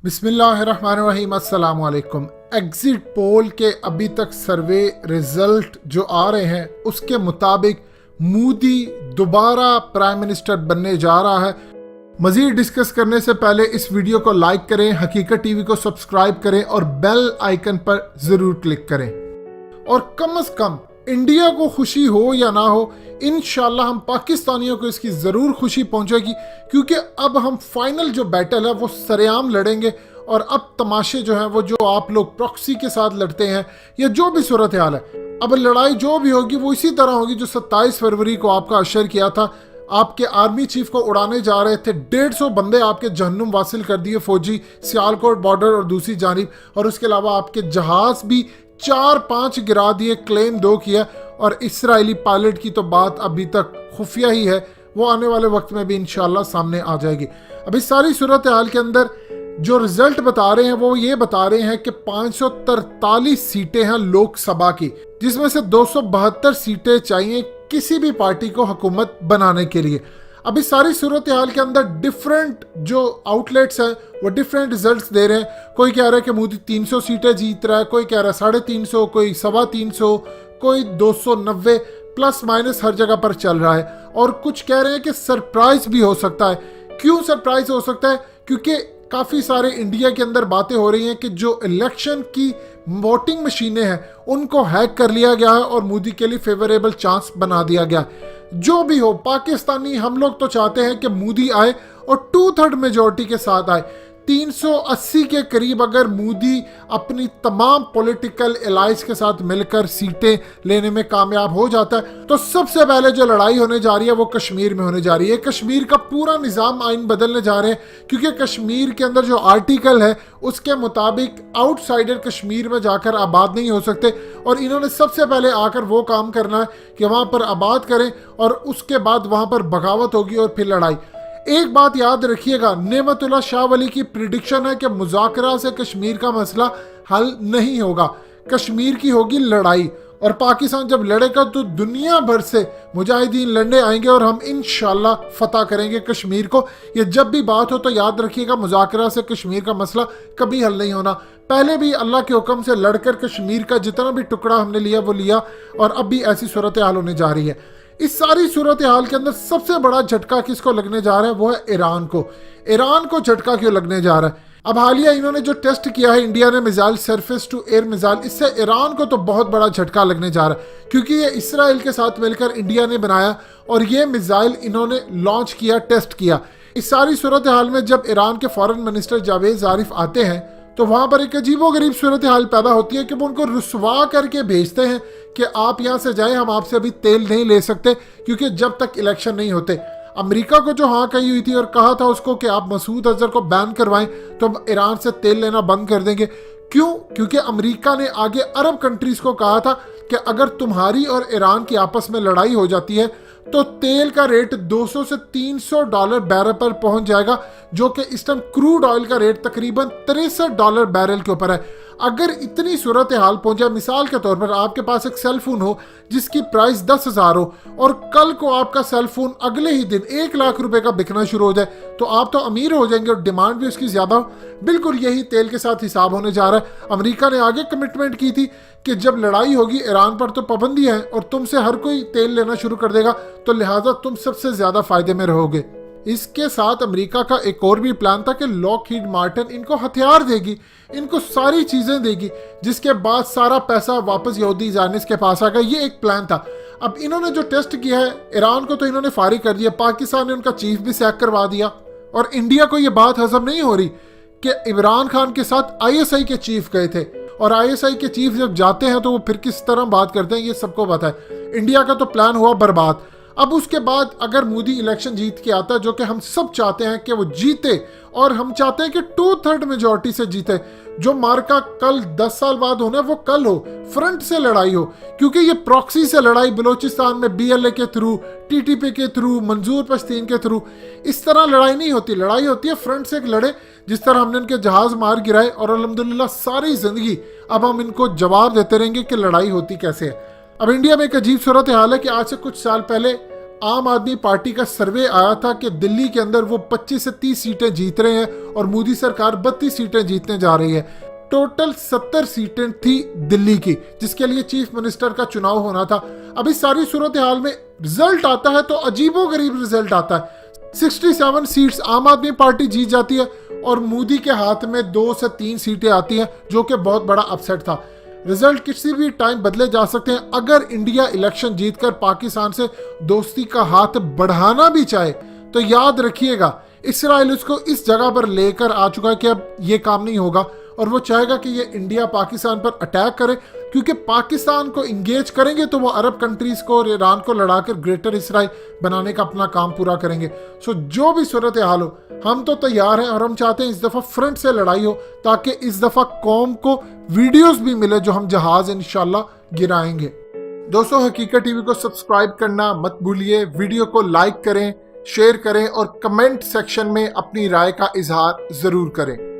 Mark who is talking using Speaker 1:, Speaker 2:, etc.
Speaker 1: बिस्मिल्लाहिर्रहमानिर्रहीम, अस्सलाम वालेकुम। एग्जिट पोल के अभी तक सर्वे रिजल्ट जो आ रहे हैं उसके मुताबिक मोदी दोबारा प्राइम मिनिस्टर बनने जा रहा है। मजीद डिस्कस करने से पहले इस वीडियो को लाइक करें, हकीकत टीवी को सब्सक्राइब करें और बेल आइकन पर जरूर क्लिक करें। और कम से कम इंडिया को खुशी हो या ना हो, इंशाल्लाह हम पाकिस्तानियों को इसकी ज़रूर खुशी पहुंचेगी, क्योंकि अब हम फाइनल जो बैटल है वो सरेआम लड़ेंगे। और अब तमाशे जो हैं वो जो आप लोग प्रॉक्सी के साथ लड़ते हैं या जो भी सूरत हाल है, अब लड़ाई जो भी होगी वो इसी तरह होगी जो 27 फरवरी को आपका अशर किया था। आपके आर्मी चीफ को उड़ाने जा रहे थे, 150 बंदे आपके जहन्नुम वासिल कर दिए फौजी सियालकोट बॉर्डर और दूसरी जानिब, और उसके अलावा आपके जहाज भी 4-5 गिरा दिए, क्लेम 2 किया। और इसराइली पायलट की तो बात अभी तक खुफिया ही है, वो आने वाले वक्त में भी इंशाल्लाह सामने आ जाएगी। अभी सारी सूरत हाल के अंदर जो रिजल्ट बता रहे हैं वो ये बता रहे हैं कि 543 सीटें हैं लोकसभा की, जिसमें से 272 सीटें चाहिए किसी भी पार्टी को हुकूमत बनाने के लिए। अभी सारी सूरत हाल के अंदर डिफरेंट जो आउटलेट्स हैं वो डिफरेंट रिजल्ट्स दे रहे हैं। कोई कह रहा है कि मोदी 300 सीटें जीत रहा है, कोई कह रहा है 350, कोई 325, कोई 290, प्लस माइनस हर जगह पर चल रहा है। और कुछ कह रहे हैं कि सरप्राइज भी हो सकता है। क्यों सरप्राइज हो सकता है? क्योंकि काफ़ी सारे इंडिया के अंदर बातें हो रही हैं कि जो इलेक्शन की वोटिंग मशीनें हैं उनको हैक कर लिया गया है और मोदी के लिए फेवरेबल चांस बना दिया गया। जो भी हो, पाकिस्तानी हम लोग तो चाहते हैं कि मोदी आए और 2/3 मेजॉरिटी के साथ आए। 380 के करीब अगर मोदी अपनी तमाम पॉलिटिकल एलाइज के साथ मिलकर सीटें लेने में कामयाब हो जाता है, तो सबसे पहले जो लड़ाई होने जा रही है वो कश्मीर में होने जा रही है। कश्मीर का पूरा निज़ाम आइन बदलने जा रहे हैं, क्योंकि कश्मीर के अंदर जो आर्टिकल है उसके मुताबिक आउटसाइडर कश्मीर में जाकर आबाद नहीं हो सकते। और इन्होंने सबसे पहले आकर वो काम करना है कि वहाँ पर आबाद करें और उसके बाद वहाँ पर बगावत होगी और फिर लड़ाई। एक बात याद रखिएगा, नेमतुल्लाह शाह वली की प्रिडिक्शन है कि मुज़ाकरा से कश्मीर का मसला हल नहीं होगा, कश्मीर की होगी लड़ाई। और पाकिस्तान जब लड़ेगा तो दुनिया भर से मुजाहिदीन लड़ने आएंगे और हम इंशाल्लाह फतह करेंगे कश्मीर को। ये जब भी बात हो तो याद रखिएगा, मुज़ाकरा से कश्मीर का मसला कभी हल नहीं होना। पहले भी अल्लाह के हुक्म से लड़कर कश्मीर का जितना भी टुकड़ा हमने लिया वो लिया, और अब भी ऐसी सूरत हाल होने जा रही है। इस सारी सूरत हाल के अंदर सबसे बड़ा झटका किसको लगने जा रहा है? वो है ईरान को। ईरान को झटका क्यों लगने जा रहा है? अब हालिया इन्होंने जो टेस्ट किया है इंडिया ने missile, surface to air missile, इससे ईरान को तो बहुत बड़ा झटका लगने जा रहा है, क्योंकि ये इसराइल के साथ मिलकर इंडिया ने बनाया और ये मिसाइल इन्होंने लॉन्च किया, टेस्ट किया। इस सारी सूरत हाल में जब ईरान के फॉरेन मिनिस्टर जावेद ज़ारिफ आते हैं तो वहां पर एक अजीबोगरीब सूरत हाल पैदा होती है कि वो उनको रुसवा करके भेजते हैं कि आप यहाँ से जाएं, हम आपसे अभी तेल नहीं ले सकते क्योंकि जब तक इलेक्शन नहीं होते। अमेरिका को जो हाँ कही हुई थी और कहा था उसको कि आप मसूद अजहर को बैन करवाएं तो हम ईरान से तेल लेना बंद कर देंगे। क्यों? क्योंकि अमेरिका ने आगे अरब कंट्रीज को कहा था कि अगर तुम्हारी और ईरान की आपस में लड़ाई हो जाती है तो तेल का रेट 200 से $300 बैरल पर पहुंच जाएगा, जो कि इस टाइम क्रूड ऑयल का रेट तकरीबन $63 बैरल के ऊपर है। अगर इतनी सूरत हाल पहुंच जाए, मिसाल के तौर पर आपके पास एक सेल फोन हो जिसकी प्राइस 10,000 हो और कल को आपका सेल फोन अगले ही दिन 1 लाख रुपए का बिकना शुरू हो जाए, तो आप तो अमीर हो जाएंगे और डिमांड भी उसकी ज्यादा हो। बिल्कुल यही तेल के साथ हिसाब होने जा रहा है। अमेरिका ने आगे कमिटमेंट की थी कि जब लड़ाई होगी ईरान पर तो पाबंदी है और तुमसे हर कोई तेल लेना शुरू कर देगा, तो लिहाजा तुम सबसे ज्यादा फायदे में रहोगे। इसके साथ अमेरिका का एक और भी प्लान था कि लॉकहीड मार्टिन इनको हथियार देगी, इनको सारी चीजें देगी, जिसके बाद सारा पैसा वापस यहूदी ज़ायनिस्ट के पास आएगा। ये एक प्लान था। अब इन्होंने जो टेस्ट किया है ईरान को तो इन्होंने फारिग कर दिया, पाकिस्तान ने उनका चीफ भी सैक करवा दिया। और इंडिया को ये बात हजम नहीं हो रही कि इमरान खान के साथ ISI के चीफ गए थे, और ISI के चीफ जब जाते हैं तो वो फिर किस तरह बात करते हैं ये सबको पता है। इंडिया का तो प्लान हुआ बर्बाद। अब उसके बाद अगर मोदी इलेक्शन जीत के आता है, जो कि हम सब चाहते हैं कि वो जीते, और हम चाहते हैं कि 2/3 मेजॉरिटी से जीते, जो मार्का कल 10 साल बाद होना है वो कल हो, फ्रंट से लड़ाई हो। क्योंकि ये प्रॉक्सी से लड़ाई बलूचिस्तान में BLA के थ्रू, TTP के थ्रू, मंजूर पश्तीन के थ्रू, इस तरह लड़ाई नहीं होती। लड़ाई होती है फ्रंट से लड़े, जिस तरह हमने इनके जहाज मार गिराए, और अल्हम्दुलिल्लाह सारी जिंदगी अब हम इनको जवाब देते रहेंगे कि लड़ाई होती कैसे है। अब इंडिया में एक अजीब सूरत हाल है कि आज से कुछ साल पहले आम आदमी पार्टी का सर्वे आया था कि दिल्ली के अंदर वो 25 से 30 सीटें जीत रहे हैं और मोदी सरकार 32 सीटें जीतने जा रही है। टोटल 70 सीटें थी दिल्ली की, जिसके लिए चीफ मिनिस्टर का चुनाव होना था। अभी सारी सूरत हाल में रिजल्ट आता है तो अजीबोगरीब रिजल्ट आता है। 67 सीट्स आम आदमी पार्टी जीत जाती है और मोदी के हाथ में 2 से 3 सीटें आती हैं, जो कि बहुत बड़ा अपसेट था। रिजल्ट किसी भी टाइम बदले जा सकते हैं। अगर इंडिया इलेक्शन जीतकर पाकिस्तान से दोस्ती का हाथ बढ़ाना भी चाहे तो याद रखिएगा, इसराइल उसको इस जगह पर लेकर आ चुका है कि अब ये काम नहीं होगा और वो चाहेगा कि ये इंडिया पाकिस्तान पर अटैक करे, क्योंकि पाकिस्तान को इंगेज करेंगे तो वो अरब कंट्रीज को और ईरान को लड़ाकर ग्रेटर इसराइल बनाने का अपना काम पूरा करेंगे। सो जो भी सूरत हाल हो, हम तो तैयार हैं और हम चाहते हैं इस दफ़ा फ्रंट से लड़ाई हो, ताकि इस दफ़ा कौम को वीडियोस भी मिले जो हम जहाज इंशाल्लाह गिराएंगे। दोस्तों, हकीकत टीवी को सब्सक्राइब करना मत भूलिए, वीडियो को लाइक करें, शेयर करें और कमेंट सेक्शन में अपनी राय का इजहार ज़रूर करें।